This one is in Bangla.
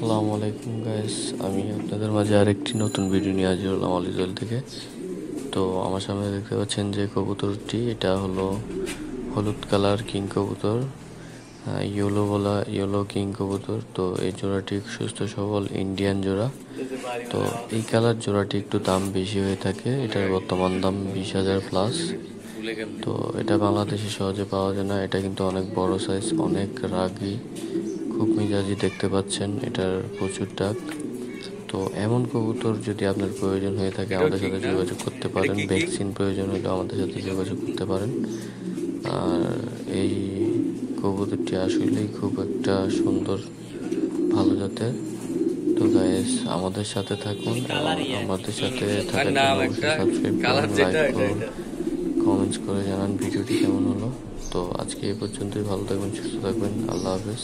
আসসালামু আলাইকুম গাইস, আমি আপনাদের মাঝে আরেকটি নতুন ভিডিও নিয়ে হাজির হলাম অলিজল থেকে। তো আমার সামনে দেখতে পাচ্ছেন যে কবুতরটি, এটা হলো হলুদ কালার কিং কবুতর, ইয়েলো কিং কবুতর। তো এই জোড়াটি সুস্থ সবল ইন্ডিয়ান জোড়া। তো এই কালার জোড়াটি একটু দাম বেশি হয়ে থাকে, এটার বর্তমান দাম 20,000 প্লাস। তো এটা বাংলাদেশে সহজে পাওয়া যায় না, এটা কিন্তু অনেক বড় সাইজ, অনেক রাগী, খুব মেজাজি। দেখতে পাচ্ছেন এটার প্রচুর ডাক। তো এমন কবুতর যদি আপনার প্রয়োজন হয়ে থাকে আমাদের সাথে যোগাযোগ করতে পারেন, ভ্যাকসিন প্রয়োজন হলে আমাদের সাথে যোগাযোগ করতে পারেন। আর এই কবুতরটি আসলেই খুব একটা সুন্দর, ভালো জাতের। তো গাইস, আমাদের সাথে থাকুন এবং আমাদের সাথে থাকার জন্য অবশ্যই সাবস্ক্রাইব করুন, লাইক করুন, কমেন্টস করে জানান ভিডিওটি কেমন হলো। তো আজকে এই পর্যন্তই, ভালো থাকবেন, সুস্থ থাকবেন, আল্লাহ হাফেজ।